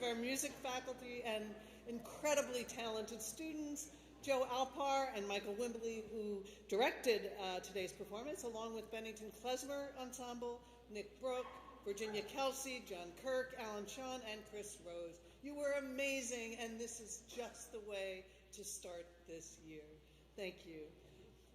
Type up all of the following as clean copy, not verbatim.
our music faculty and incredibly talented students, Joe Alpar and Michael Wimbley, who directed today's performance, along with Bennington Klezmer Ensemble, Nick Brook, Virginia Kelsey, John Kirk, Alan Sean, and Chris Rose. You were amazing, and this is just the way to start this year. Thank you.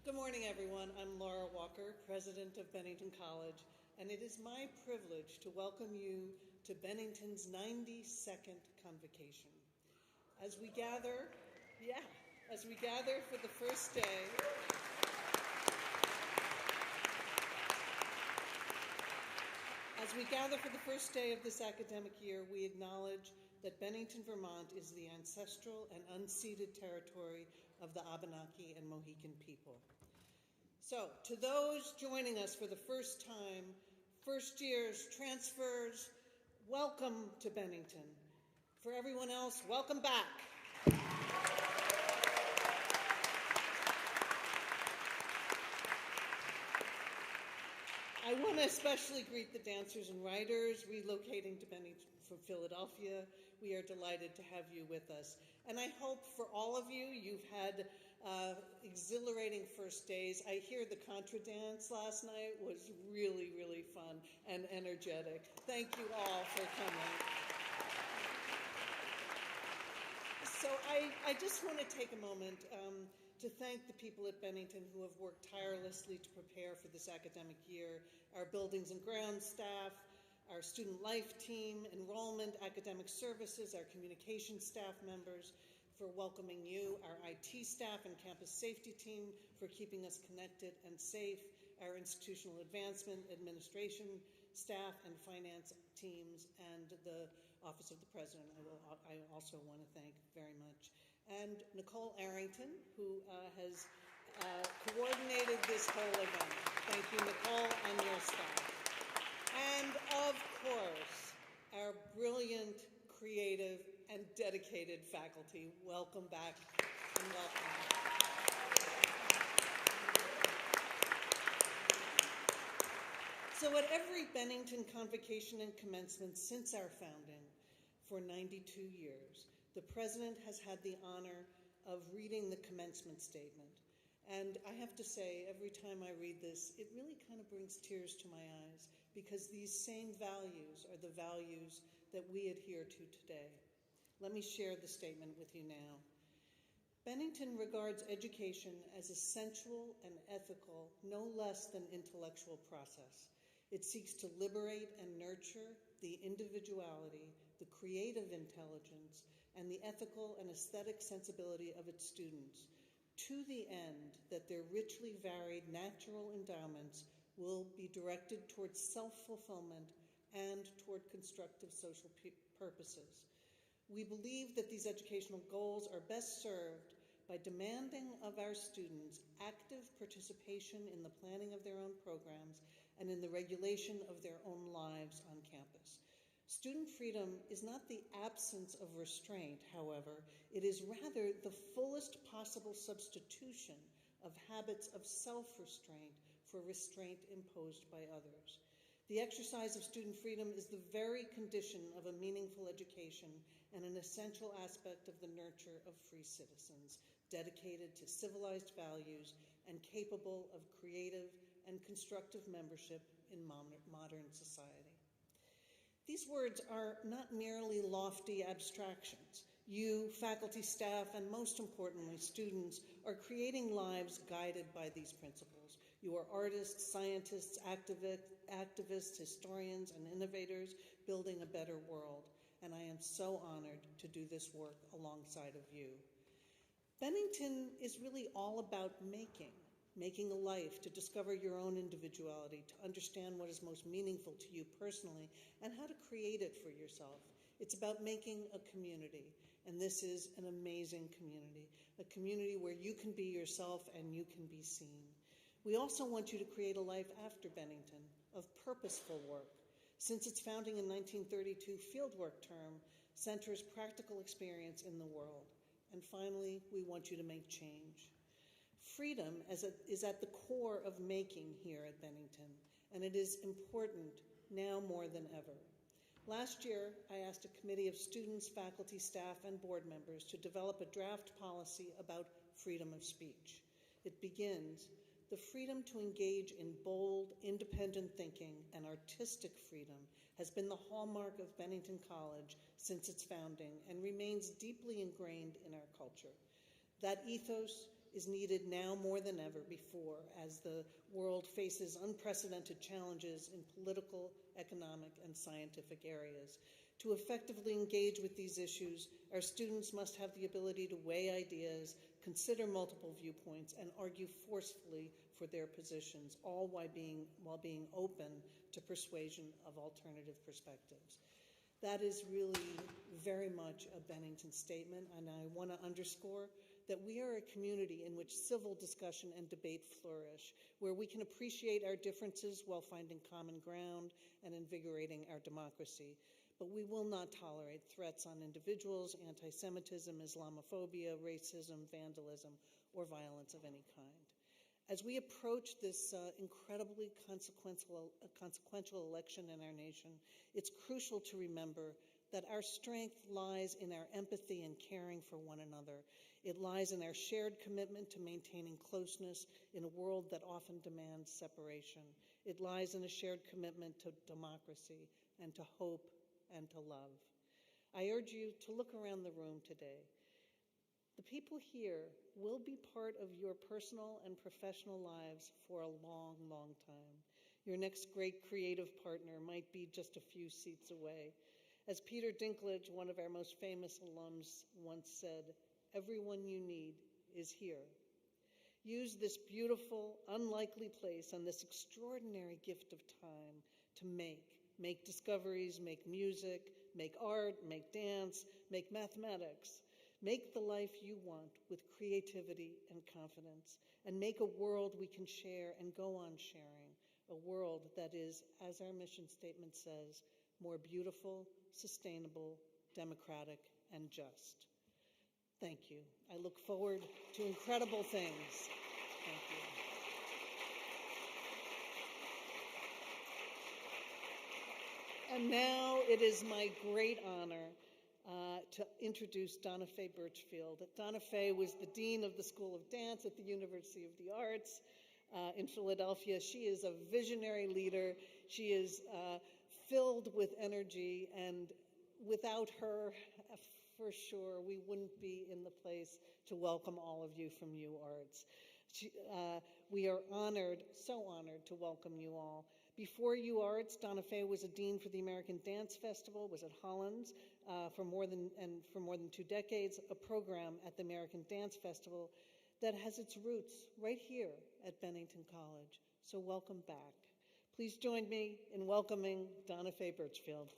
Good morning, everyone. I'm Laura Walker, president of Bennington College, and it is my privilege to welcome you to Bennington's 92nd Convocation. As we gather for the first day, of this academic year, we acknowledge that Bennington, Vermont is the ancestral and unceded territory of the Abenaki and Mohican people. So, to those joining us for the first time, first years, transfers, welcome to Bennington. For everyone else, welcome back. I want to especially greet the dancers and writers relocating to Bennington from Philadelphia. We are delighted to have you with us. And I hope for all of you, you've had exhilarating first days. I hear the contra dance last night was really, really fun and energetic. Thank you all for coming. So I just want to take a moment to thank the people at Bennington who have worked tirelessly to prepare for this academic year, our buildings and grounds staff, our student life team, enrollment, academic services, our communication staff members for welcoming you, our IT staff and campus safety team for keeping us connected and safe, our institutional advancement, administration staff and finance teams, and the Office of the President. I also want to thank very much. And Nicole Arrington, who has coordinated this whole event. Thank you, Nicole, and your staff. And of course, our brilliant, creative, and dedicated faculty. Welcome back and welcome. So at every Bennington Convocation and Commencement since our founding for 92 years, the President has had the honor of reading the commencement statement. And I have to say, every time I read this, it really kind of brings tears to my eyes, because these same values are the values that we adhere to today. Let me share the statement with you now. Bennington regards education as a sensual and ethical, no less than intellectual process. It seeks to liberate and nurture the individuality, the creative intelligence, and the ethical and aesthetic sensibility of its students, to the end that their richly varied natural endowments will be directed towards self-fulfillment and toward constructive social purposes. We believe that these educational goals are best served by demanding of our students active participation in the planning of their own programs and in the regulation of their own lives on campus. Student freedom is not the absence of restraint, however. It is rather the fullest possible substitution of habits of self-restraint for restraint imposed by others. The exercise of student freedom is the very condition of a meaningful education and an essential aspect of the nurture of free citizens, dedicated to civilized values and capable of creative and constructive membership in modern society. These words are not merely lofty abstractions. You, faculty, staff, and most importantly, students, are creating lives guided by these principles. You are artists, scientists, activists, historians, and innovators building a better world, and I am so honored to do this work alongside of you. Bennington is really all about making a life, to discover your own individuality, to understand what is most meaningful to you personally, and how to create it for yourself. It's about making a community, and this is an amazing community, a community where you can be yourself and you can be seen. We also want you to create a life after Bennington of purposeful work. Since its founding in 1932, Fieldwork Term centers practical experience in the world. And finally, we want you to make change. Freedom is at the core of making here at Bennington, and it is important now more than ever. Last year, I asked a committee of students, faculty, staff, and board members to develop a draft policy about freedom of speech. It begins, the freedom to engage in bold, independent thinking and artistic freedom has been the hallmark of Bennington College since its founding and remains deeply ingrained in our culture. That ethos is needed now more than ever before as the world faces unprecedented challenges in political, economic, and scientific areas. To effectively engage with these issues, our students must have the ability to weigh ideas, consider multiple viewpoints, and argue forcefully for their positions, all while being open to persuasion of alternative perspectives. That is really very much a Bennington statement, and I want to underscore that we are a community in which civil discussion and debate flourish, where we can appreciate our differences while finding common ground and invigorating our democracy. But we will not tolerate threats on individuals, anti-Semitism, Islamophobia, racism, vandalism, or violence of any kind. As we approach this incredibly consequential election in our nation, it's crucial to remember that our strength lies in our empathy and caring for one another. It lies in our shared commitment to maintaining closeness in a world that often demands separation. It lies in a shared commitment to democracy and to hope and to love. I urge you to look around the room today. The people here will be part of your personal and professional lives for a long, long time. Your next great creative partner might be just a few seats away. As Peter Dinklage, one of our most famous alums, once said, "Everyone you need is here." Use this beautiful, unlikely place and this extraordinary gift of time to make discoveries, make music, make art, make dance, make mathematics. Make the life you want with creativity and confidence, and make a world we can share and go on sharing, a world that is, as our mission statement says, more beautiful, sustainable, democratic, and just. Thank you. I look forward to incredible things. Thank you. And now it is my great honor to introduce Donna Faye Birchfield. Donna Faye was the Dean of the School of Dance at the University of the Arts in Philadelphia. She is a visionary leader. She is filled with energy, and without her, for sure, we wouldn't be in the place to welcome all of you from U Arts. We are honored, so honored to welcome you all. Before U Arts, Donna Faye was a dean for the American Dance Festival, was at Hollins for more than 2 decades, a program at the American Dance Festival that has its roots right here at Bennington College. So welcome back. Please join me in welcoming Donna Faye Birchfield.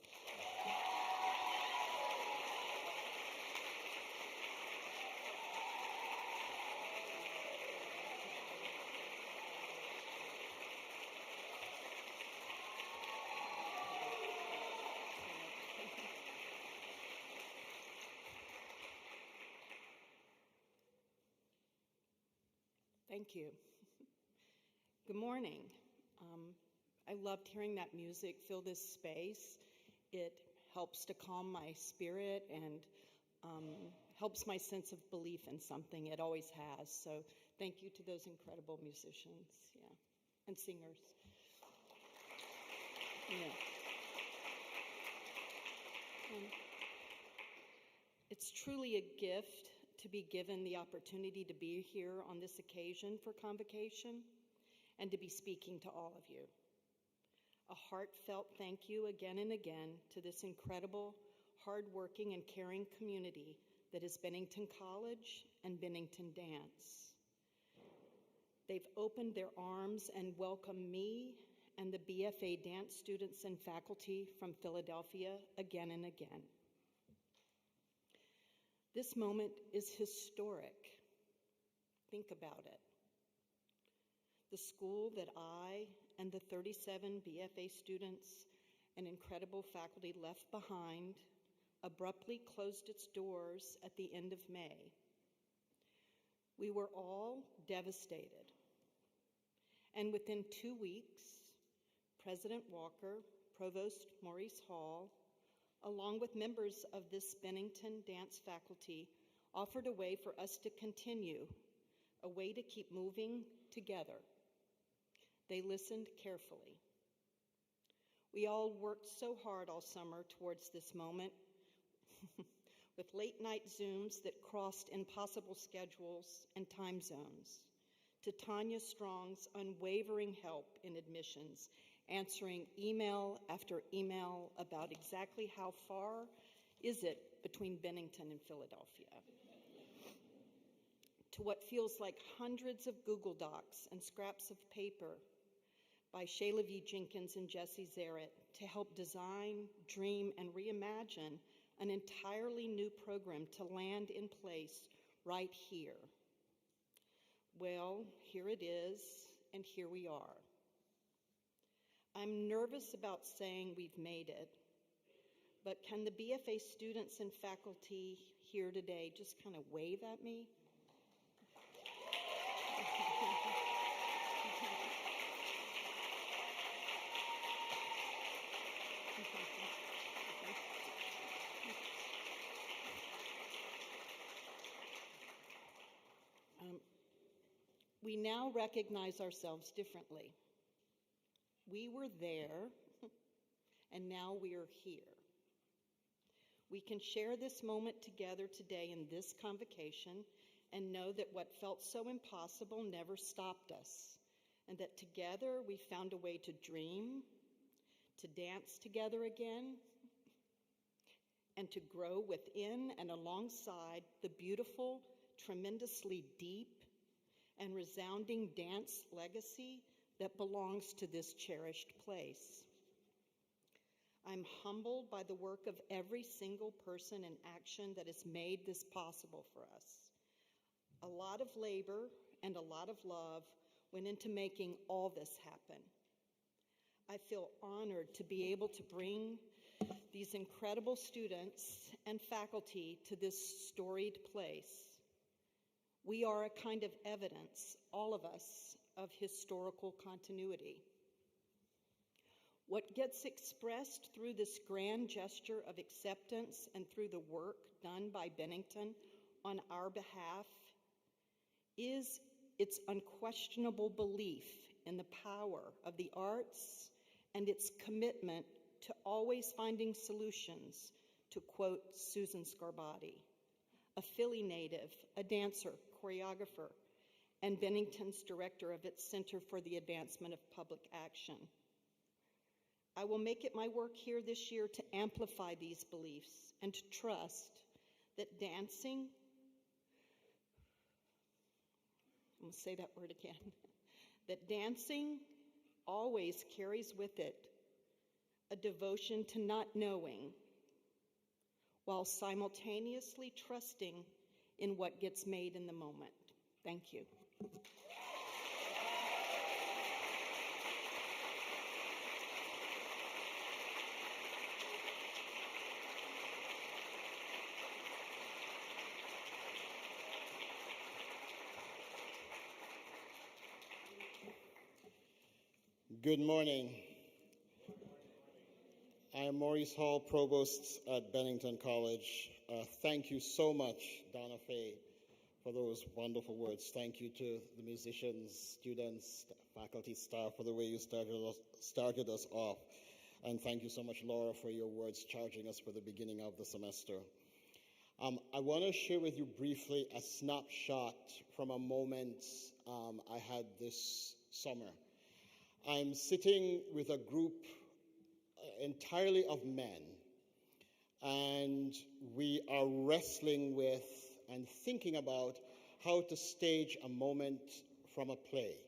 Thank you. Good morning. I loved hearing that music fill this space. It helps to calm my spirit and helps my sense of belief in something. It always has. So thank you to those incredible musicians, and singers. It's truly a gift to be given the opportunity to be here on this occasion for Convocation and to be speaking to all of you. A heartfelt thank you again and again to this incredible, hardworking, and caring community that is Bennington College and Bennington Dance. They've opened their arms and welcomed me and the BFA dance students and faculty from Philadelphia again and again. This moment is historic. Think about it. The school that I and the 37 BFA students and incredible faculty left behind abruptly closed its doors at the end of May. We were all devastated. And within 2 weeks, President Walker, Provost Maurice Hall, along with members of this Bennington dance faculty, offered a way for us to continue, a way to keep moving together. They listened carefully. We all worked so hard all summer towards this moment, with late-night Zooms that crossed impossible schedules and time zones, to Tanya Strong's unwavering help in admissions, answering email after email about exactly how far is it between Bennington and Philadelphia, to what feels like hundreds of Google Docs and scraps of paper by Shayla V. Jenkins and Jesse Zarrett to help design, dream, and reimagine an entirely new program to land in place right here. Well, here it is, and here we are. I'm nervous about saying we've made it, but can the BFA students and faculty here today just kind of wave at me? We now recognize ourselves differently. We were there, and now we are here. We can share this moment together today in this convocation and know that what felt so impossible never stopped us, and that together we found a way to dream, to dance together again, and to grow within and alongside the beautiful, tremendously deep, and resounding dance legacy that belongs to this cherished place. I'm humbled by the work of every single person and action that has made this possible for us. A lot of labor and a lot of love went into making all this happen. I feel honored to be able to bring these incredible students and faculty to this storied place. We are a kind of evidence, all of us, of historical continuity. What gets expressed through this grand gesture of acceptance and through the work done by Bennington on our behalf is its unquestionable belief in the power of the arts and its commitment to always finding solutions, to quote Susan Scarbati, a Philly native, a dancer, choreographer, and Bennington's director of its Center for the Advancement of Public Action. I will make it my work here this year to amplify these beliefs and to trust that dancing, I'm going to say that word again, that dancing always carries with it a devotion to not knowing, while simultaneously trusting in what gets made in the moment. Thank you. Good morning. I am Maurice Hall, Provost at Bennington College. Thank you so much, Donna Fay, for those wonderful words. Thank you to the musicians, students, faculty, staff for the way you started us off. And thank you so much, Laura, for your words charging us for the beginning of the semester. I want to share with you briefly a snapshot from a moment I had this summer. I'm sitting with a group entirely of men, and we are wrestling with and thinking about how to stage a moment from a play.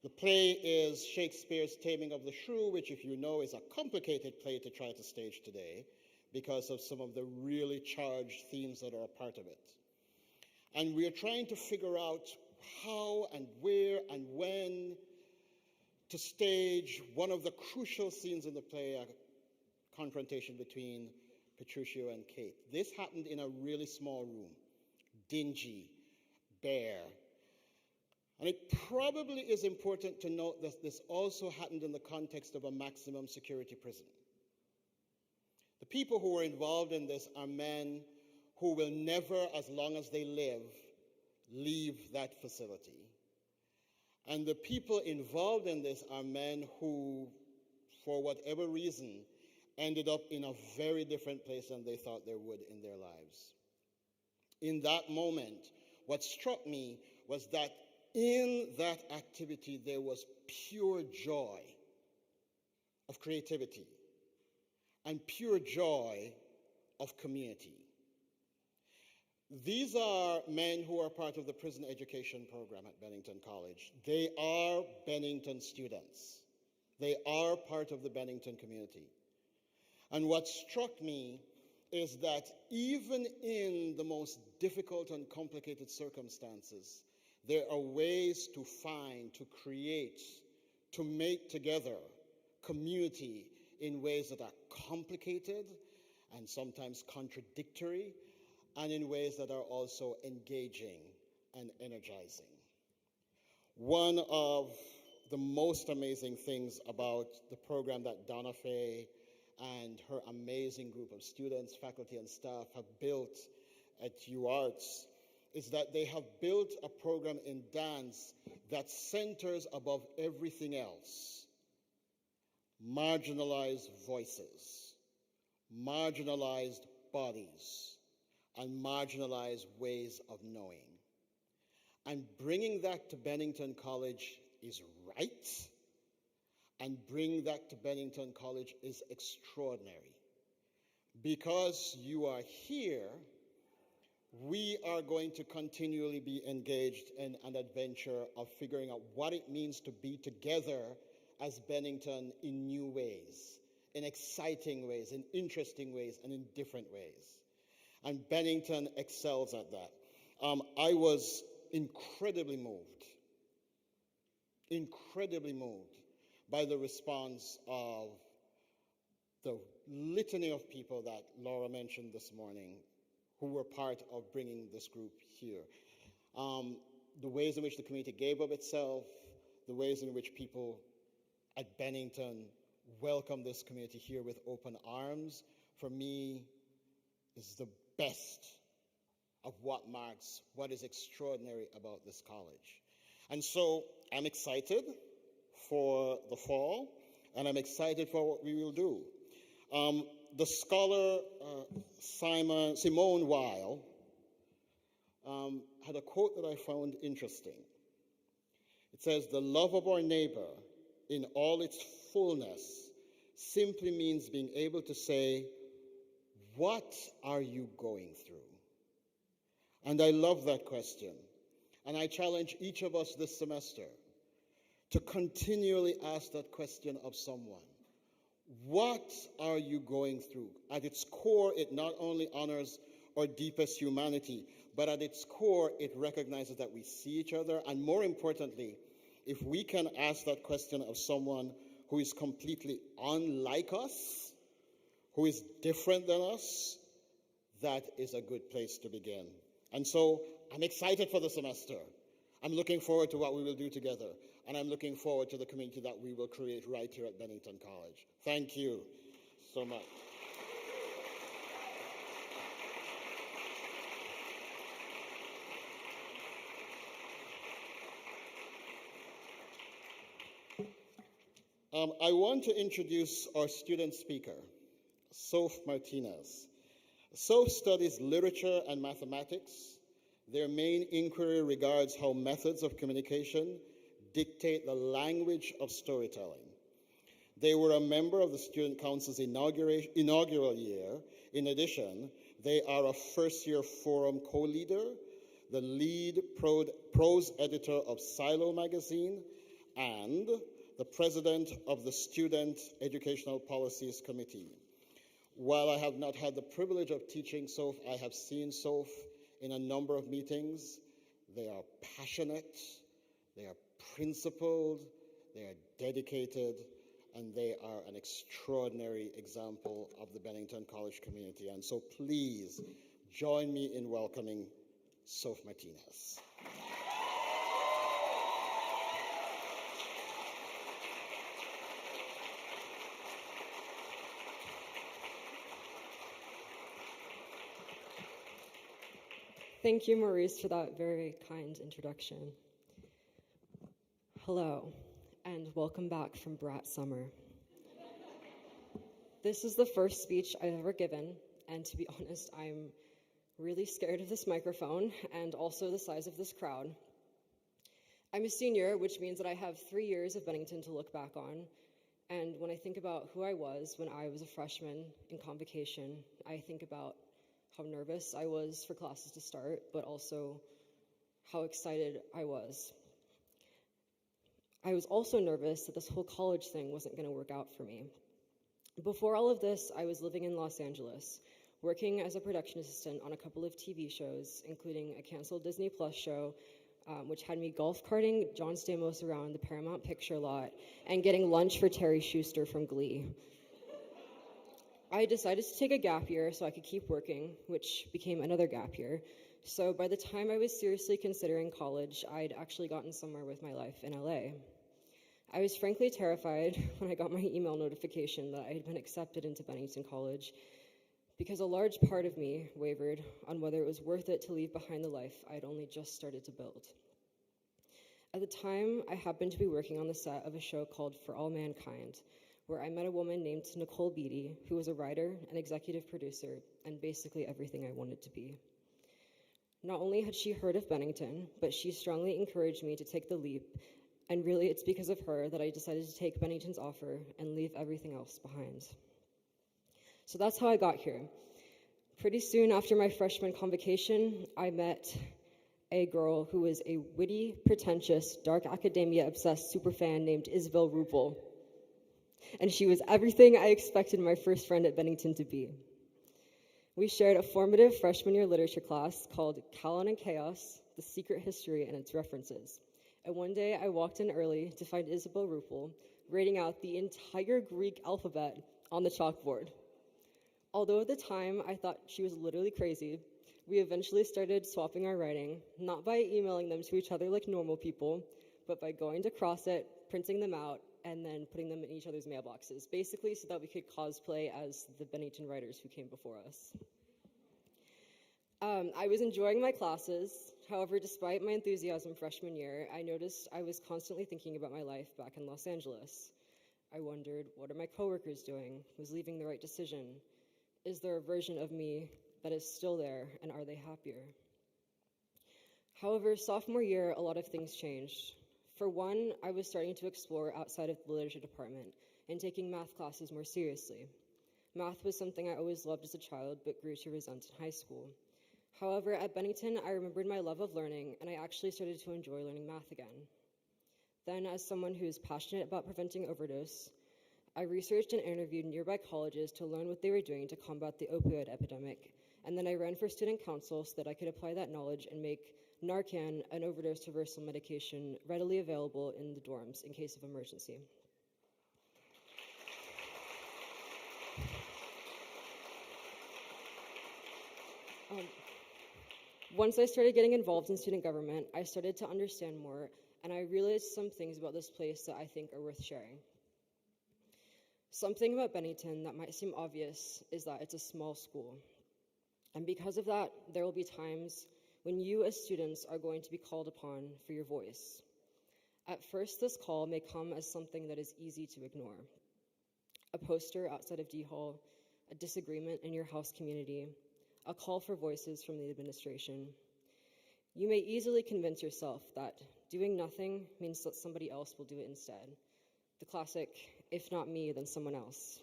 The play is Shakespeare's Taming of the Shrew, which, if you know, is a complicated play to try to stage today because of some of the really charged themes that are a part of it. And we are trying to figure out how and where and when to stage one of the crucial scenes in the play, a confrontation between Petruchio and Kate. This happened in a really small room, dingy, bare. And it probably is important to note that this also happened in the context of a maximum security prison. The people who are involved in this are men who will never, as long as they live, leave that facility. And the people involved in this are men who, for whatever reason, ended up in a very different place than they thought they would in their lives. In that moment, what struck me was that in that activity there was pure joy of creativity and pure joy of community. These are men who are part of the prison education program at Bennington College. They are Bennington students. They are part of the Bennington community. And what struck me is that even in the most difficult and complicated circumstances, there are ways to find, to create, to make together community in ways that are complicated and sometimes contradictory, and in ways that are also engaging and energizing. One of the most amazing things about the program that Donna Faye and her amazing group of students, faculty, and staff have built at UArts is that they have built a program in dance that centers above everything else marginalized voices, marginalized bodies, and marginalized ways of knowing. And bringing that to Bennington College is right, and bringing that to Bennington College is extraordinary. Because you are here, we are going to continually be engaged in an adventure of figuring out what it means to be together as Bennington in new ways, in exciting ways, in interesting ways, and in different ways. And Bennington excels at that. I was incredibly moved by the response of the litany of people that Laura mentioned this morning who were part of bringing this group here. The ways in which the community gave of itself, the ways in which people at Bennington welcome this community here with open arms, for me, is the best of what marks what is extraordinary about this college. And so I'm excited for the fall, and I'm excited for what we will do. The scholar Simone Weil had a quote that I found interesting. It says, "The love of our neighbor in all its fullness simply means being able to say, 'What are you going through?'" And I love that question. And I challenge each of us this semester to continually ask that question of someone. What are you going through? At its core, it not only honors our deepest humanity, but at its core, it recognizes that we see each other. And more importantly, if we can ask that question of someone who is completely unlike us, who is different than us, that is a good place to begin. And so I'm excited for the semester. I'm looking forward to what we will do together. And I'm looking forward to the community that we will create right here at Bennington College. Thank you so much. I want to introduce our student speaker, Soph Martinez. Soph studies literature and mathematics. Their main inquiry regards how methods of communication dictate the language of storytelling. They were a member of the Student Council's inaugural year. In addition, they are a first-year forum co-leader, the lead prose editor of Silo magazine, and the president of the Student Educational Policies Committee. While I have not had the privilege of teaching Soph, I have seen Soph in a number of meetings. They are passionate, they are principled, they are dedicated, and they are an extraordinary example of the Bennington College community. And so please join me in welcoming Soph Martinez. Thank you, Maurice, for that very kind introduction. Hello, and welcome back from Brat Summer. This is the first speech I've ever given, and to be honest, I'm really scared of this microphone and also the size of this crowd. I'm a senior, which means that I have 3 years of Bennington to look back on, and when I think about who I was when I was a freshman in Convocation, I think about how nervous I was for classes to start, but also how excited I was. I was also nervous that this whole college thing wasn't going to work out for me. Before all of this, I was living in Los Angeles, working as a production assistant on a couple of TV shows, including a canceled Disney Plus show, which had me golf carting John Stamos around the Paramount Picture lot and getting lunch for Terry Schuster from Glee. I decided to take a gap year so I could keep working, which became another gap year. So by the time I was seriously considering college, I'd actually gotten somewhere with my life in LA. I was frankly terrified when I got my email notification that I had been accepted into Bennington College, because a large part of me wavered on whether it was worth it to leave behind the life I'd only just started to build. At the time, I happened to be working on the set of a show called For All Mankind, where I met a woman named Nicole Beatty, who was a writer, an executive producer, and basically everything I wanted to be. Not only had she heard of Bennington, but she strongly encouraged me to take the leap, and really it's because of her that I decided to take Bennington's offer and leave everything else behind. So that's how I got here. Pretty soon after my freshman convocation, I met a girl who was a witty, pretentious, dark academia-obsessed superfan named Isabel Rupel. And she was everything I expected my first friend at Bennington to be. We shared a formative freshman year literature class called Calon and Chaos, The Secret History and Its References. And one day I walked in early to find Isabel Rupel writing out the entire Greek alphabet on the chalkboard. Although at the time I thought she was literally crazy, we eventually started swapping our writing, not by emailing them to each other like normal people, but by going to CrossFit, printing them out, and then putting them in each other's mailboxes, basically so that we could cosplay as the Bennington writers who came before us. I was enjoying my classes. However, despite my enthusiasm freshman year, I noticed I was constantly thinking about my life back in Los Angeles. I wondered, what are my coworkers doing? Was leaving the right decision? Is there a version of me that is still there, and are they happier? However, sophomore year, a lot of things changed. For one, I was starting to explore outside of the literature department and taking math classes more seriously. Math was something I always loved as a child, but grew to resent in high school. However, at Bennington, I remembered my love of learning, and I actually started to enjoy learning math again. Then, as someone who is passionate about preventing overdose, I researched and interviewed nearby colleges to learn what they were doing to combat the opioid epidemic, and then I ran for student council so that I could apply that knowledge and make Narcan, an overdose reversal medication, readily available in the dorms in case of emergency. Once I started getting involved in student government, I started to understand more, and I realized some things about this place that I think are worth sharing. Something about Bennington that might seem obvious is that it's a small school. And because of that, there will be times when you as students are going to be called upon for your voice. At first, this call may come as something that is easy to ignore. A poster outside of D Hall, a disagreement in your house community, a call for voices from the administration. You may easily convince yourself that doing nothing means that somebody else will do it instead. The classic, if not me, then someone else.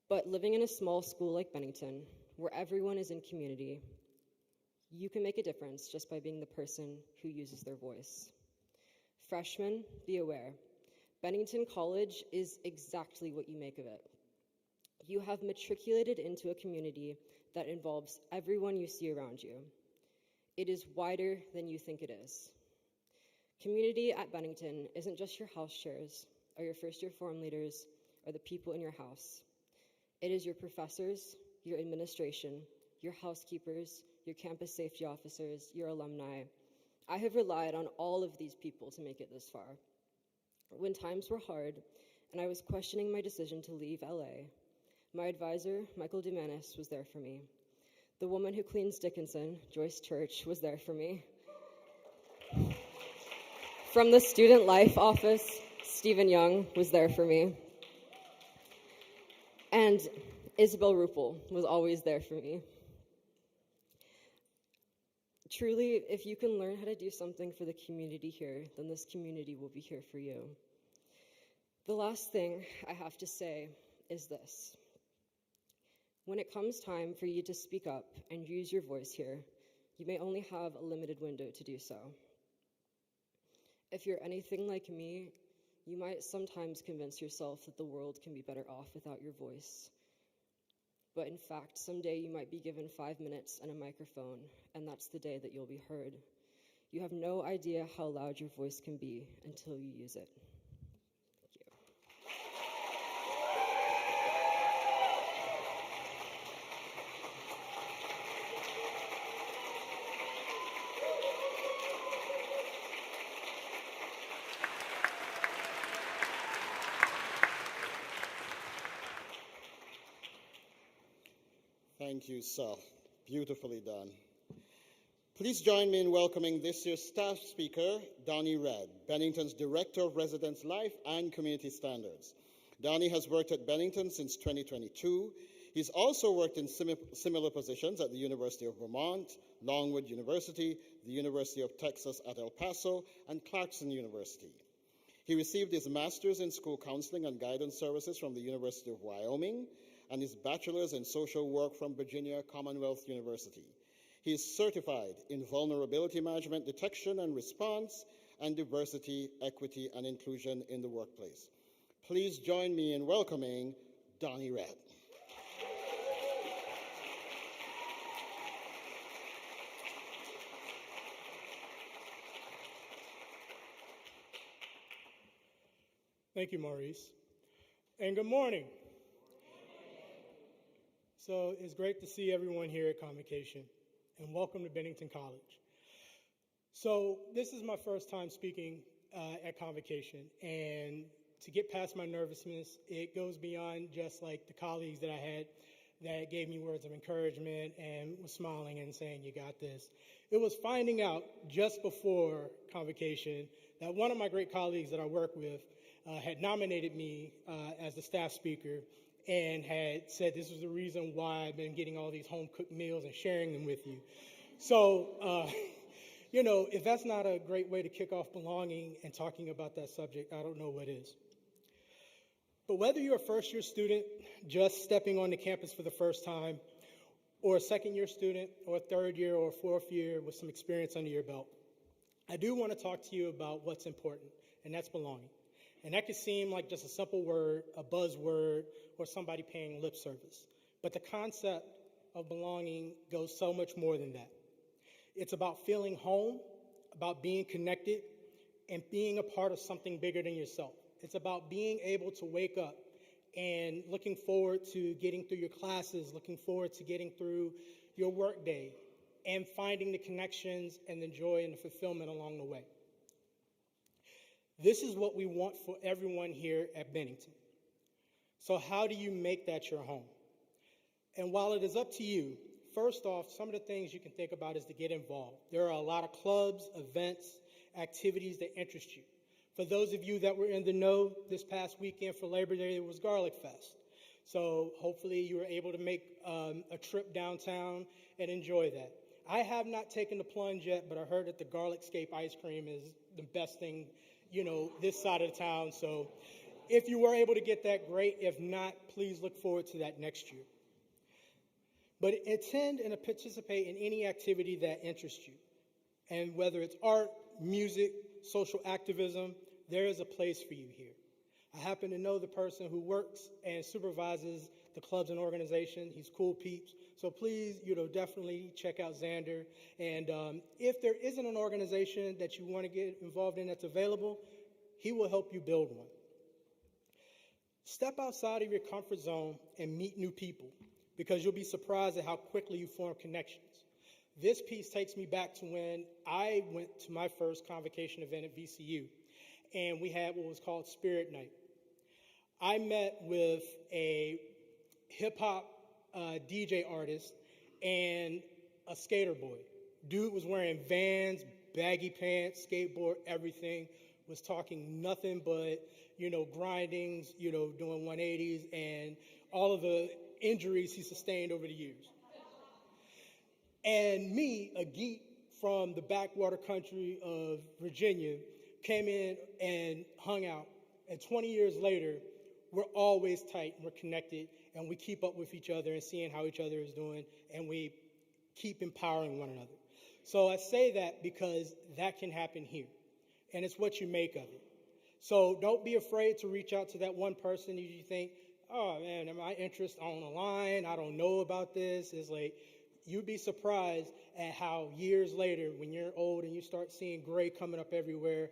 But living in a small school like Bennington, where everyone is in community, you can make a difference just by being the person who uses their voice. Freshmen, be aware. Bennington College is exactly what you make of it. You have matriculated into a community that involves everyone you see around you. It is wider than you think it is. Community at Bennington isn't just your house chairs, or your first year forum leaders, or the people in your house. It is your professors, your administration, your housekeepers, your campus safety officers, your alumni. I have relied on all of these people to make it this far. When times were hard, and I was questioning my decision to leave LA, my advisor, Michael Dumanis, was there for me. The woman who cleans Dickinson, Joyce Church, was there for me. From the Student Life Office, Stephen Young was there for me. And Isabel Ruppel was always there for me. Truly, if you can learn how to do something for the community here, then this community will be here for you. The last thing I have to say is this. When it comes time for you to speak up and use your voice here, you may only have a limited window to do so. If you're anything like me, you might sometimes convince yourself that the world can be better off without your voice. But in fact, someday you might be given 5 minutes and a microphone, and that's the day that you'll be heard. You have no idea how loud your voice can be until you use it. Thank you. Thank you, sir. Beautifully done. Please join me in welcoming this year's staff speaker, Donnie Redd, Bennington's Director of Residence Life and Community Standards. Donnie has worked at Bennington since 2022. He's also worked in similar positions at the University of Vermont, Longwood University, the University of Texas at El Paso, and Clarkson University. He received his master's in school counseling and guidance services from the University of Wyoming, and his bachelor's in social work from Virginia Commonwealth University. He is certified in vulnerability management detection and response and diversity, equity, and inclusion in the workplace. Please join me in welcoming Donnie Redd. Thank you, Maurice. And good morning. So it's great to see everyone here at Convocation, and welcome to Bennington College. So this is my first time speaking at Convocation, and to get past my nervousness, it goes beyond just like the colleagues that I had that gave me words of encouragement and was smiling and saying, "You got this." It was finding out just before Convocation that one of my great colleagues that I work with had nominated me as the staff speaker and had said this was the reason why I've been getting all these home-cooked meals and sharing them with you. So, you know, if that's not a great way to kick off belonging and talking about that subject, I don't know what is. But whether you're a first-year student just stepping on the campus for the first time, or a second-year student, or a third year, or a fourth year with some experience under your belt, I do want to talk to you about what's important, and that's belonging. And that could seem like just a simple word, a buzzword, or somebody paying lip service. But the concept of belonging goes so much more than that. It's about feeling home, about being connected, and being a part of something bigger than yourself. It's about being able to wake up and looking forward to getting through your classes, looking forward to getting through your workday, and finding the connections and the joy and the fulfillment along the way. This is what we want for everyone here at Bennington. So how do you make that your home? And while it is up to you, first off, some of the things you can think about is to get involved. There are a lot of clubs, events, activities that interest you. For those of you that were in the know, this past weekend for Labor Day, it was Garlic Fest. So hopefully you were able to make a trip downtown and enjoy that. I have not taken the plunge yet, but I heard that the Garlic Scape ice cream is the best thing, you know, this side of the town. So if you were able to get that, great. If not, please look forward to that next year. But attend and participate in any activity that interests you. And whether it's art, music, social activism, there is a place for you here. I happen to know the person who works and supervises the clubs and organization. He's cool peeps. So please, you know, definitely check out Xander. And if there isn't an organization that you want to get involved in that's available, he will help you build one. Step outside of your comfort zone and meet new people, because you'll be surprised at how quickly you form connections. This piece takes me back to when I went to my first Convocation event at VCU, and we had what was called Spirit Night. I met with a hip-hop DJ artist, and a skater boy. Dude was wearing Vans, baggy pants, skateboard, everything, was talking nothing but, grindings, doing 180s and all of the injuries he sustained over the years. And me, a geek from the backwater country of Virginia, came in and hung out. And 20 years later, we're always tight, we're connected, and we keep up with each other and seeing how each other is doing, and we keep empowering one another. So I say that because that can happen here, and it's what you make of it. So don't be afraid to reach out to that one person that you think, oh man, my interest on the line, I don't know about this. It's like, you'd be surprised at how years later, when you're old and you start seeing gray coming up everywhere,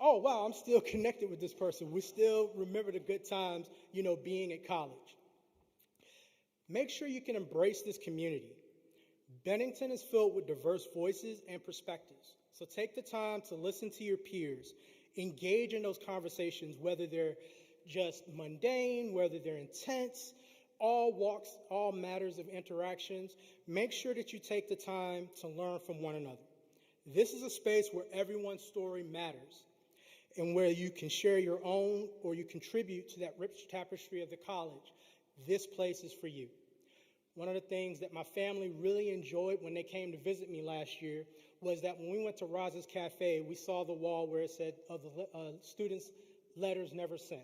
oh wow, I'm still connected with this person. We still remember the good times, being at college. Make sure you can embrace this community. Bennington is filled with diverse voices and perspectives. So take the time to listen to your peers. Engage in those conversations, whether they're just mundane, whether they're intense, all walks, all matters of interactions. Make sure that you take the time to learn from one another. This is a space where everyone's story matters and where you can share your own or you contribute to that rich tapestry of the college. This place is for you. One of the things that my family really enjoyed when they came to visit me last year was that when we went to Roz's Cafe, we saw the wall where it said, of the students' letters never sent.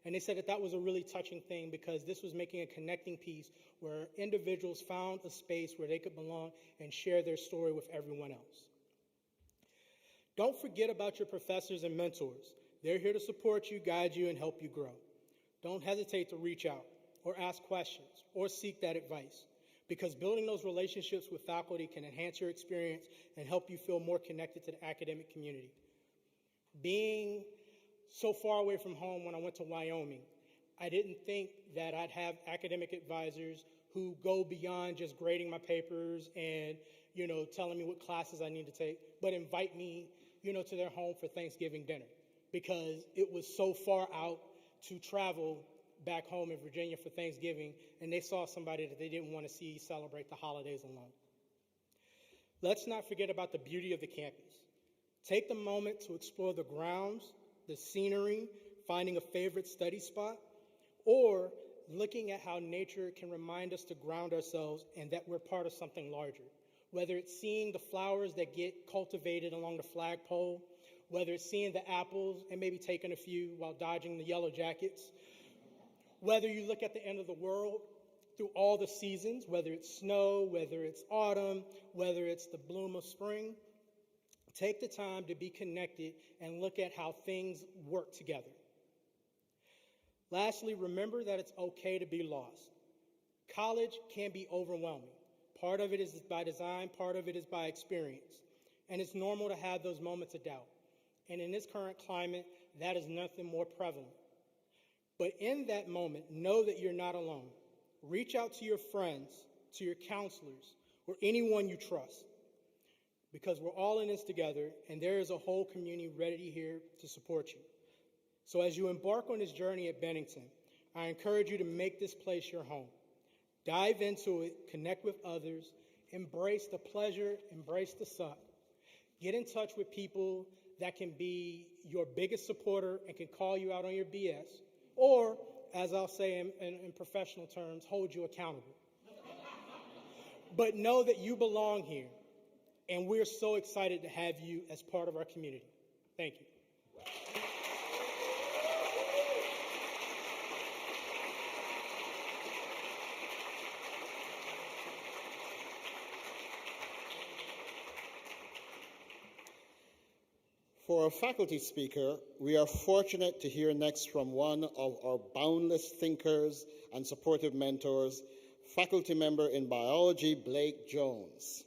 And they said that was a really touching thing because this was making a connecting piece where individuals found a space where they could belong and share their story with everyone else. Don't forget about your professors and mentors. They're here to support you, guide you, and help you grow. Don't hesitate to reach out or ask questions or seek that advice because building those relationships with faculty can enhance your experience and help you feel more connected to the academic community. Being so far away from home when I went to Wyoming, I didn't think that I'd have academic advisors who go beyond just grading my papers and, telling me what classes I need to take, but invite me, to their home for Thanksgiving dinner because it was so far out to travel back home in Virginia for Thanksgiving, and they saw somebody that they didn't want to see celebrate the holidays alone. Let's not forget about the beauty of the campus. Take the moment to explore the grounds, the scenery, finding a favorite study spot, or looking at how nature can remind us to ground ourselves and that we're part of something larger. Whether it's seeing the flowers that get cultivated along the flagpole, whether it's seeing the apples and maybe taking a few while dodging the yellow jackets, whether you look at the end of the world through all the seasons, whether it's snow, whether it's autumn, whether it's the bloom of spring, take the time to be connected and look at how things work together. Lastly, remember that it's okay to be lost. College can be overwhelming. Part of it is by design, part of it is by experience. And it's normal to have those moments of doubt. And in this current climate, that is nothing more prevalent. But in that moment, know that you're not alone. Reach out to your friends, to your counselors, or anyone you trust. Because we're all in this together, and there is a whole community ready here to support you. So as you embark on this journey at Bennington, I encourage you to make this place your home. Dive into it, connect with others, embrace the pleasure, embrace the suck. Get in touch with people that can be your biggest supporter and can call you out on your BS, or, as I'll say in professional terms, hold you accountable. But know that you belong here. And we're so excited to have you as part of our community. Thank you. For our faculty speaker, we are fortunate to hear next from one of our boundless thinkers and supportive mentors, faculty member in biology, Blake Jones.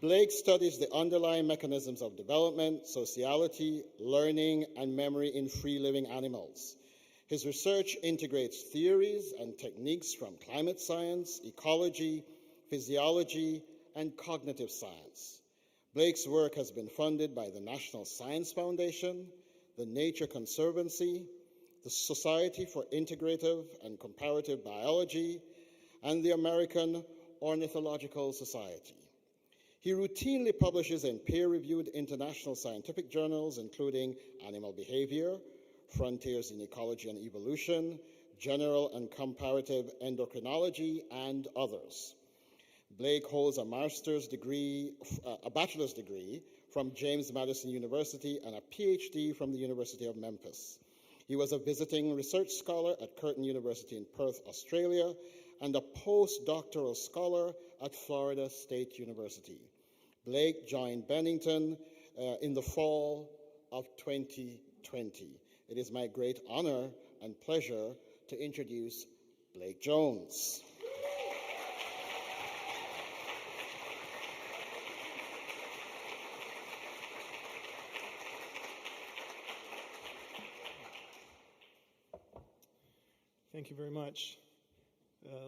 Blake studies the underlying mechanisms of development, sociality, learning, and memory in free-living animals. His research integrates theories and techniques from climate science, ecology, physiology, and cognitive science. Blake's work has been funded by the National Science Foundation, the Nature Conservancy, the Society for Integrative and Comparative Biology, and the American Ornithological Society. He routinely publishes in peer-reviewed international scientific journals, including Animal Behavior, Frontiers in Ecology and Evolution, General and Comparative Endocrinology, and others. Blake holds a bachelor's degree from James Madison University and a PhD from the University of Memphis. He was a visiting research scholar at Curtin University in Perth, Australia, and a postdoctoral scholar at Florida State University. Blake joined Bennington in the fall of 2020. It is my great honor and pleasure to introduce Blake Jones. Thank you very much.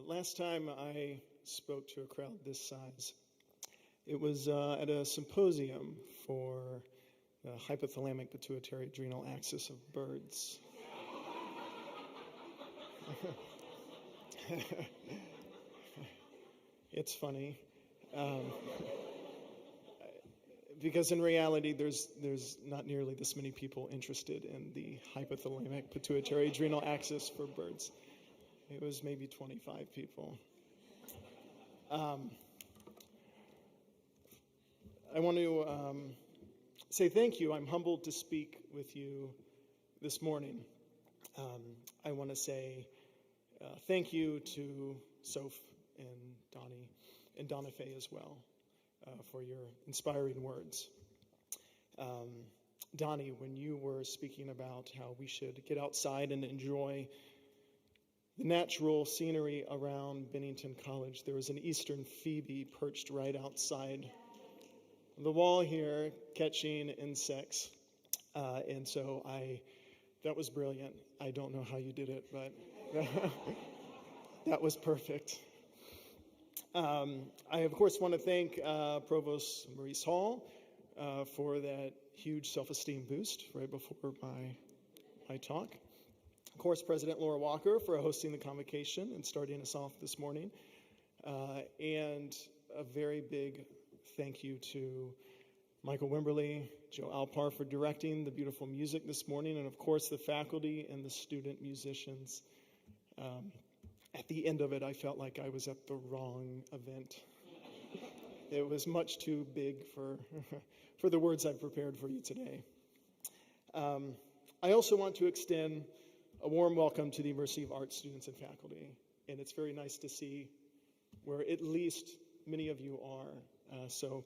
Last time I spoke to a crowd this size, it was at a symposium for the hypothalamic pituitary adrenal axis of birds. It's funny. Because in reality, there's not nearly this many people interested in the hypothalamic pituitary adrenal axis for birds. It was maybe 25 people. I want to say thank you. I'm humbled to speak with you this morning. I want to say thank you to Soph and Donnie and Donna Faye as well. For your inspiring words. Donnie, when you were speaking about how we should get outside and enjoy the natural scenery around Bennington College, there was an eastern phoebe perched right outside the wall here catching insects. And so that was brilliant. I don't know how you did it, but that was perfect. I, of course, want to thank Provost Maurice Hall for that huge self-esteem boost right before my talk. Of course, President Laura Walker for hosting the convocation and starting us off this morning. And a very big thank you to Michael Wimberly, Joe Alpar for directing the beautiful music this morning, and of course the faculty and the student musicians. At the end of it, I felt like I was at the wrong event. It was much too big for the words I've prepared for you today. I also want to extend a warm welcome to the University of Arts students and faculty. And it's very nice to see where at least many of you are. So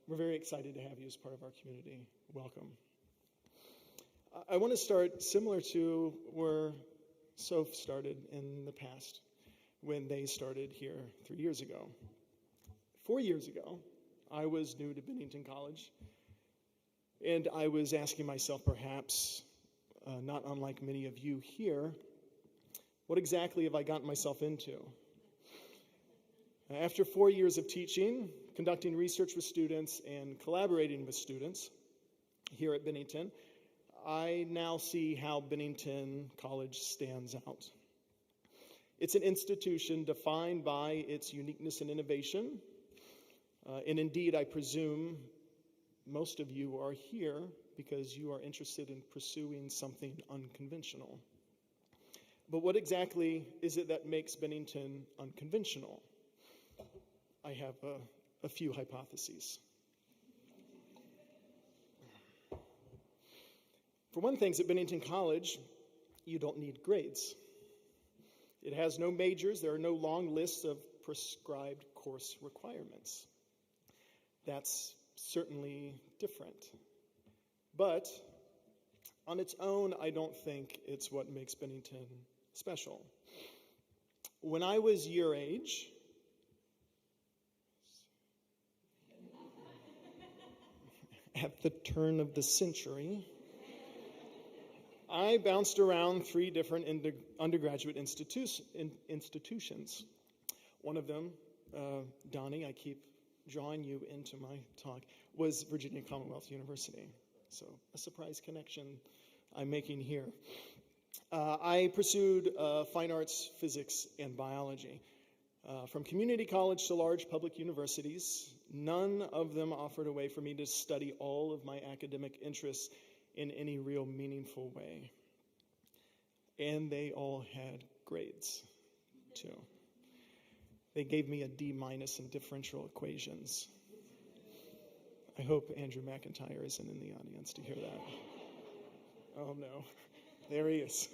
we're very excited to have you as part of our community. Welcome. I want to start similar to where Soph started in the past when they started here 3 years ago. 4 years ago, I was new to Bennington College, and I was asking myself, perhaps, not unlike many of you here, what exactly have I gotten myself into? After 4 years of teaching, conducting research with students, and collaborating with students here at Bennington, I now see how Bennington College stands out. It's an institution defined by its uniqueness and innovation. And indeed, I presume most of you are here because you are interested in pursuing something unconventional. But what exactly is it that makes Bennington unconventional? I have a few hypotheses. For one thing, at Bennington College, you don't need grades. It has no majors. There are no long lists of prescribed course requirements. That's certainly different. But on its own, I don't think it's what makes Bennington special. When I was your age, at the turn of the century, I bounced around 3 different undergraduate institutions. One of them, Donnie, I keep drawing you into my talk, was Virginia Commonwealth University. So a surprise connection I'm making here. I pursued fine arts, physics, and biology. From community college to large public universities, none of them offered a way for me to study all of my academic interests in any real meaningful way. And they all had grades, too. They gave me a D- in differential equations. I hope Andrew McIntyre isn't in the audience to hear that. Oh no, there he is.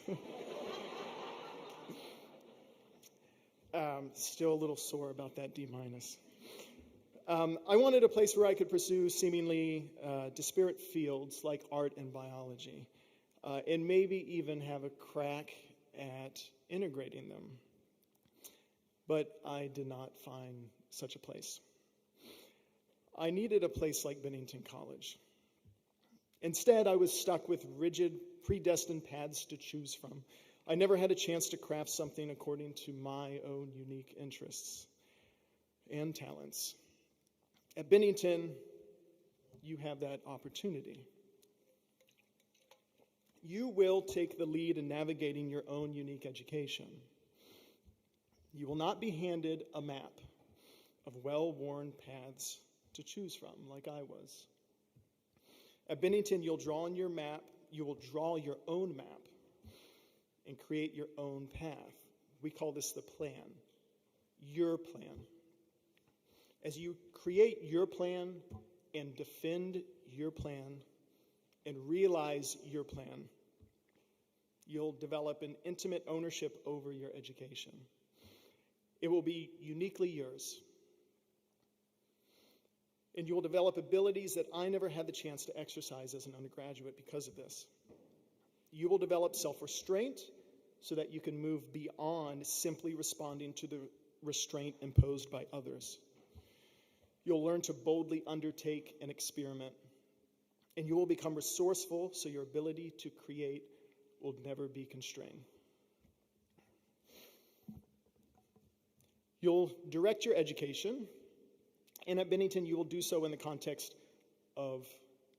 Still a little sore about that D-. I wanted a place where I could pursue seemingly disparate fields like art and biology, and maybe even have a crack at integrating them. But I did not find such a place. I needed a place like Bennington College. Instead, I was stuck with rigid, predestined paths to choose from. I never had a chance to craft something according to my own unique interests and talents. At Bennington, you have that opportunity. You will take the lead in navigating your own unique education. You will not be handed a map of well-worn paths to choose from, like I was. At Bennington, you'll draw on your map, you will draw your own map and create your own path. We call this the plan, your plan. As you create your plan and defend your plan and realize your plan, you'll develop an intimate ownership over your education. It will be uniquely yours. And you will develop abilities that I never had the chance to exercise as an undergraduate because of this. You will develop self-restraint so that you can move beyond simply responding to the restraint imposed by others. You'll learn to boldly undertake an experiment, and you will become resourceful so your ability to create will never be constrained. You'll direct your education, and at Bennington, you will do so in the context of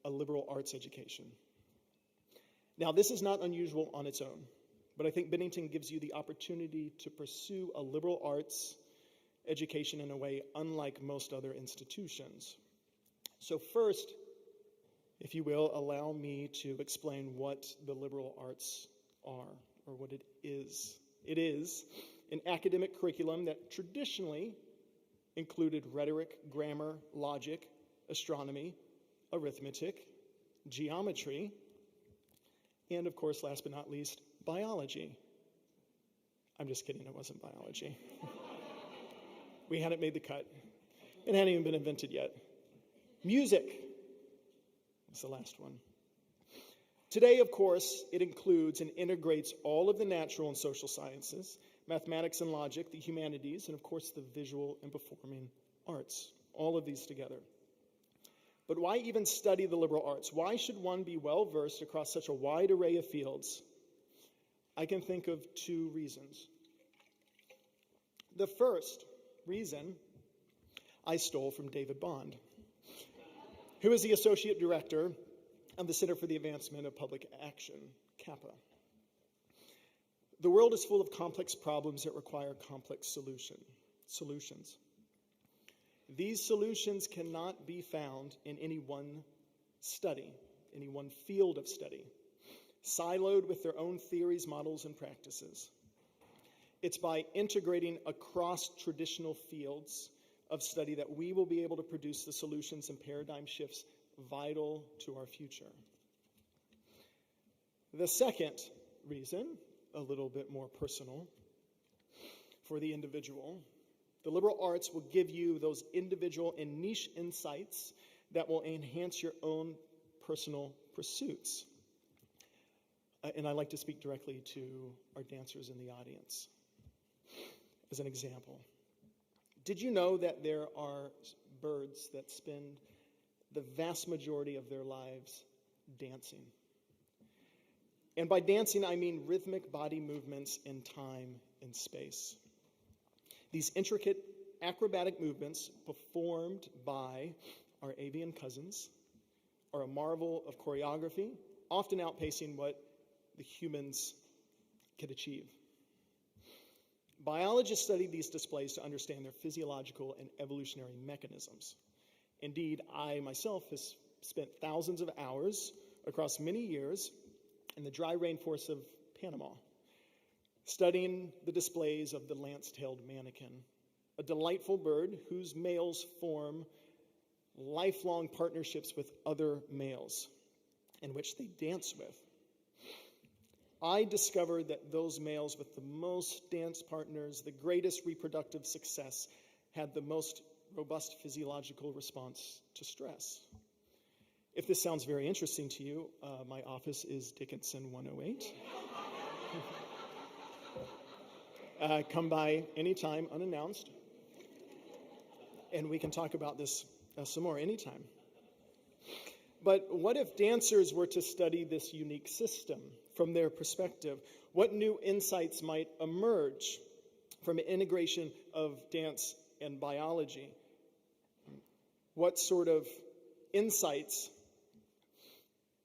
a liberal arts education. Now, this is not unusual on its own, but I think Bennington gives you the opportunity to pursue a liberal arts education in a way unlike most other institutions. So first, if you will, allow me to explain what the liberal arts are, or what it is. It is an academic curriculum that traditionally included rhetoric, grammar, logic, astronomy, arithmetic, geometry, and of course, last but not least, biology. I'm just kidding, it wasn't biology. We hadn't made the cut. It hadn't even been invented yet. Music was the last one. Today, of course, it includes and integrates all of the natural and social sciences, mathematics and logic, the humanities, and of course the visual and performing arts, all of these together. But why even study the liberal arts? Why should one be well-versed across such a wide array of fields? I can think of two reasons. The first reason I stole from David Bond, who is the Associate Director of the Center for the Advancement of Public Action, CAPA. The world is full of complex problems that require complex solutions. These solutions cannot be found in any one study, any one field of study, siloed with their own theories, models, and practices. It's by integrating across traditional fields of study that we will be able to produce the solutions and paradigm shifts vital to our future. The second reason, a little bit more personal for the individual, the liberal arts will give you those individual and niche insights that will enhance your own personal pursuits. And I like to speak directly to our dancers in the audience. As an example, did you know that there are birds that spend the vast majority of their lives dancing? And by dancing, I mean rhythmic body movements in time and space. These intricate acrobatic movements performed by our avian cousins are a marvel of choreography, often outpacing what the humans could achieve. Biologists study these displays to understand their physiological and evolutionary mechanisms. Indeed, I myself have spent thousands of hours across many years in the dry rainforests of Panama, studying the displays of the lance-tailed manakin, a delightful bird whose males form lifelong partnerships with other males in which they dance with. I discovered that those males with the most dance partners, the greatest reproductive success, had the most robust physiological response to stress. If this sounds very interesting to you, my office is Dickinson 108. Come by anytime unannounced, and we can talk about this some more anytime. But what if dancers were to study this unique system from their perspective? What new insights might emerge from an integration of dance and biology? What sort of insights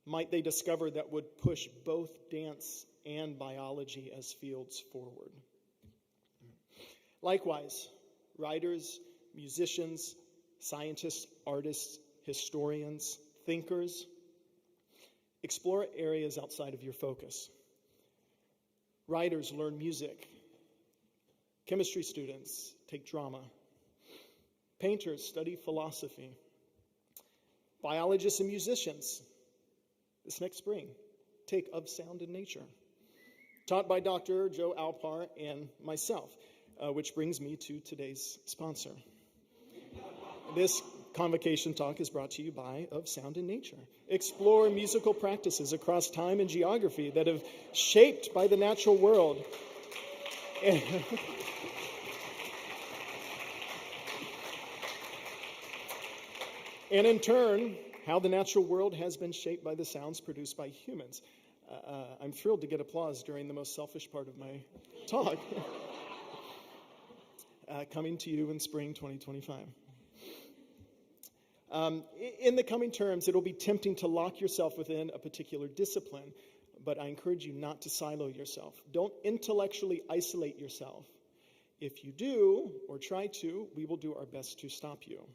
might they discover that would push both dance and biology as fields forward? Likewise, writers, musicians, scientists, artists, historians, thinkers, explore areas outside of your focus. Writers learn music. Chemistry students take drama. Painters study philosophy. Biologists and musicians, this next spring, take Of Sound and Nature, taught by Dr. Joe Alpar and myself, which brings me to today's sponsor. This Convocation talk is brought to you by Of Sound and Nature. Explore musical practices across time and geography that have shaped by the natural world. And in turn, how the natural world has been shaped by the sounds produced by humans. I'm thrilled to get applause during the most selfish part of my talk. Coming to you in spring 2025. In the coming terms, it'll be tempting to lock yourself within a particular discipline, but I encourage you not to silo yourself. Don't intellectually isolate yourself. If you do, or try to, we will do our best to stop you.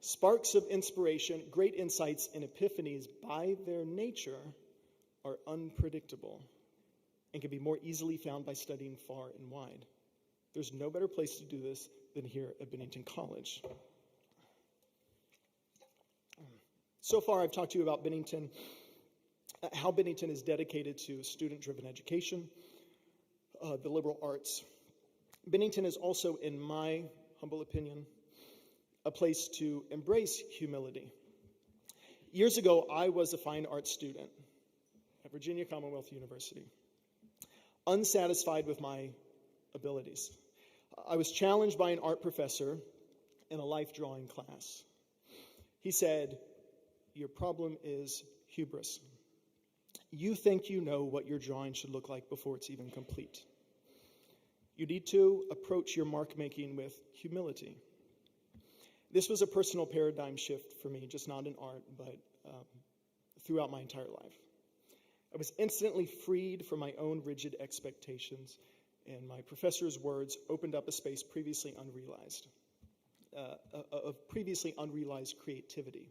Sparks of inspiration, great insights, and epiphanies by their nature are unpredictable and can be more easily found by studying far and wide. There's no better place to do this than here at Bennington College. So far, I've talked to you about Bennington, how Bennington is dedicated to student-driven education, the liberal arts. Bennington is also, in my humble opinion, a place to embrace humility. Years ago, I was a fine arts student at Virginia Commonwealth University, unsatisfied with my abilities. I was challenged by an art professor in a life drawing class. He said, "Your problem is hubris. You think you know what your drawing should look like before it's even complete. You need to approach your mark making with humility." This was a personal paradigm shift for me, just not in art, but throughout my entire life. I was instantly freed from my own rigid expectations, and my professor's words opened up a space previously unrealized, of previously unrealized creativity.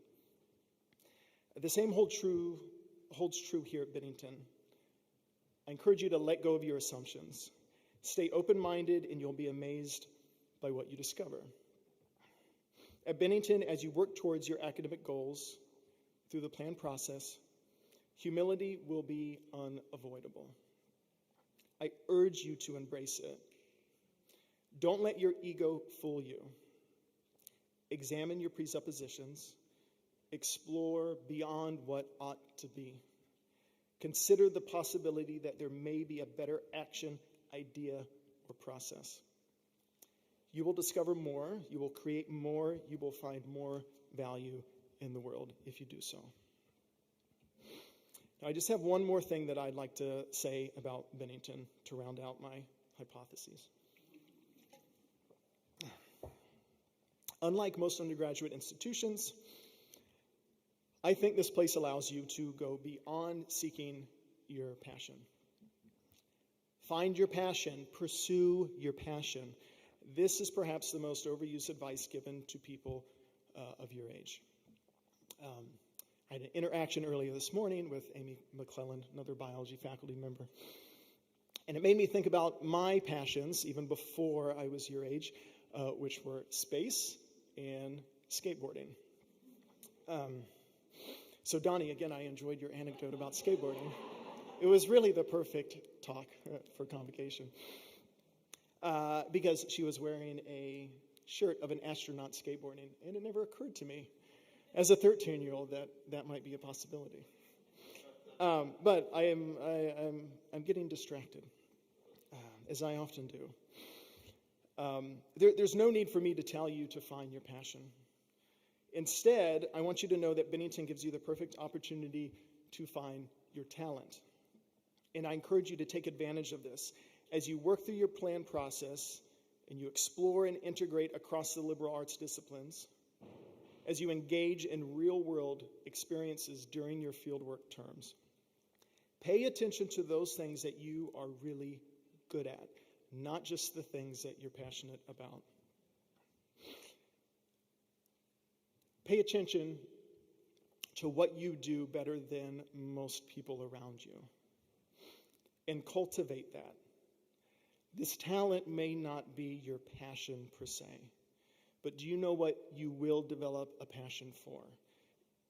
The same holds true here at Bennington. I encourage you to let go of your assumptions. Stay open-minded, and you'll be amazed by what you discover. At Bennington, as you work towards your academic goals through the planned process, humility will be unavoidable. I urge you to embrace it. Don't let your ego fool you. Examine your presuppositions. Explore beyond what ought to be. Consider the possibility that there may be a better action, idea, or process. You will discover more, you will create more, you will find more value in the world if you do so. Now, I just have one more thing that I'd like to say about Bennington to round out my hypotheses. Unlike most undergraduate institutions, I think this place allows you to go beyond seeking your passion. Find your passion, pursue your passion. This is perhaps the most overused advice given to people of your age. I had an interaction earlier this morning with Amy McClellan, another biology faculty member. And it made me think about my passions, even before I was your age, which were space and skateboarding. So Donnie, again, I enjoyed your anecdote about skateboarding. It was really the perfect talk for Convocation. Because she was wearing a shirt of an astronaut skateboarding, and it never occurred to me as a 13-year-old that might be a possibility. But I'm getting distracted, as I often do. There's no need for me to tell you to find your passion. Instead, I want you to know that Bennington gives you the perfect opportunity to find your talent. And I encourage you to take advantage of this. As you work through your plan process and you explore and integrate across the liberal arts disciplines, as you engage in real-world experiences during your fieldwork terms, pay attention to those things that you are really good at, not just the things that you're passionate about. Pay attention to what you do better than most people around you, and cultivate that. This talent may not be your passion per se, but do you know what you will develop a passion for?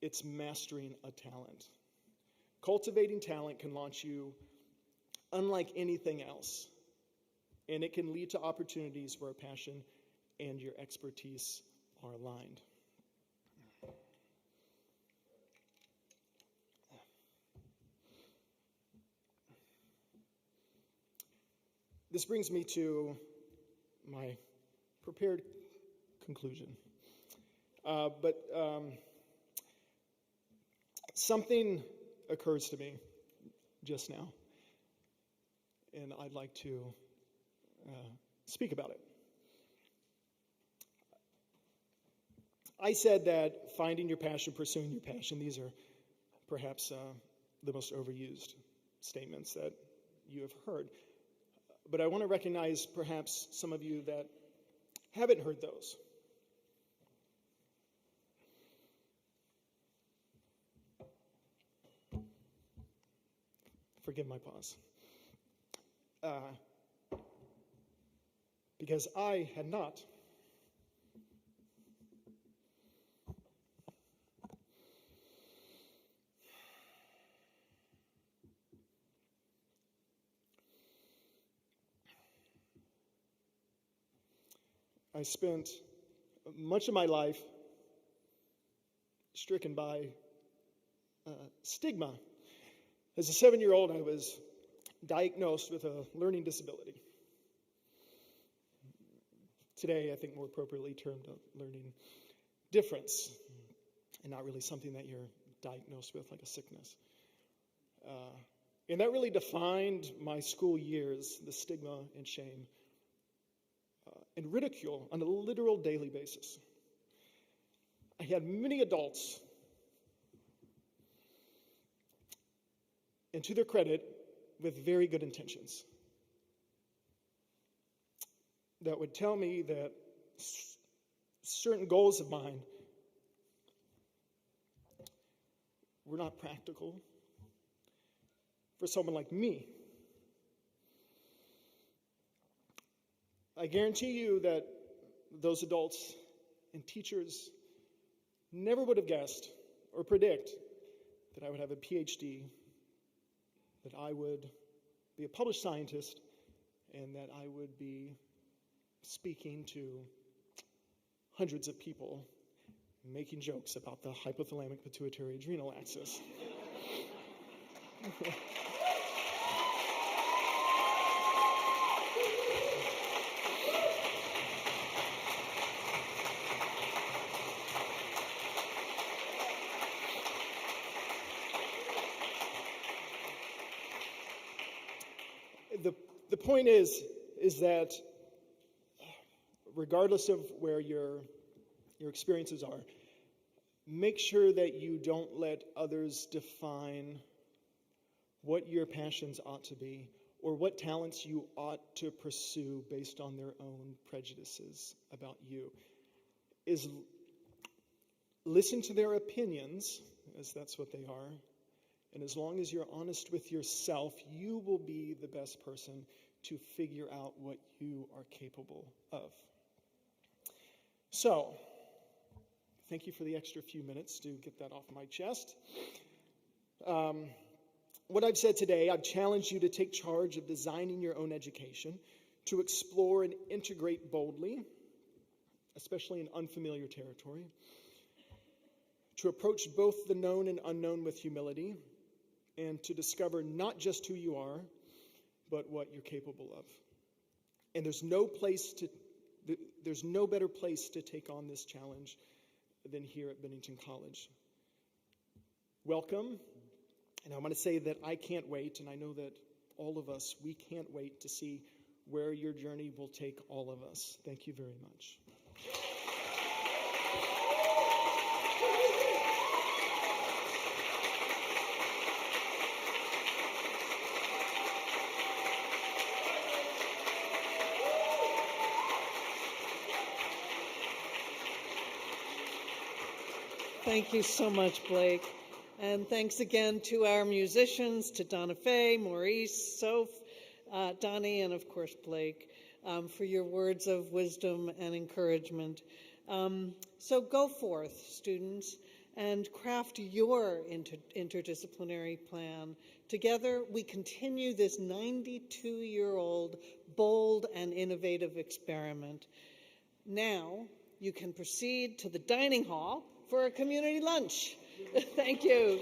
It's mastering a talent. Cultivating talent can launch you unlike anything else, and it can lead to opportunities where passion and your expertise are aligned. This brings me to my prepared conclusion. But something occurs to me just now, and I'd like to speak about it. I said that finding your passion, pursuing your passion, these are perhaps the most overused statements that you have heard. But I want to recognize perhaps some of you that haven't heard those. Forgive my pause. Because I had not. I spent much of my life stricken by stigma. As a 7-year-old, I was diagnosed with a learning disability. Today, I think more appropriately termed a learning difference, and not really something that you're diagnosed with like a sickness. And that really defined my school years, the stigma and shame and ridicule on a literal daily basis. I had many adults, and to their credit, with very good intentions, that would tell me that certain goals of mine were not practical for someone like me. I guarantee you that those adults and teachers never would have guessed or predict that I would have a PhD, that I would be a published scientist, and that I would be speaking to hundreds of people, making jokes about the hypothalamic pituitary adrenal axis. The point is that regardless of where your experiences are, make sure that you don't let others define what your passions ought to be or what talents you ought to pursue based on their own prejudices about you. Is listen to their opinions, as that's what they are, and as long as you're honest with yourself, you will be the best person to figure out what you are capable of. So, thank you for the extra few minutes to get that off my chest. What I've said today, I've challenged you to take charge of designing your own education, to explore and integrate boldly, especially in unfamiliar territory, to approach both the known and unknown with humility, and to discover not just who you are, but what you're capable of. And there's no better place to take on this challenge than here at Bennington College. Welcome. And I want to say that I can't wait, and I know that all of us, we can't wait to see where your journey will take all of us. Thank you very much. Thank you so much, Blake. And thanks again to our musicians, to Donna Faye, Maurice, Soph, Donnie, and of course Blake, for your words of wisdom and encouragement. So go forth, students, and craft your interdisciplinary plan. Together, we continue this 92-year-old bold and innovative experiment. Now, you can proceed to the dining hall for a community lunch. Thank you.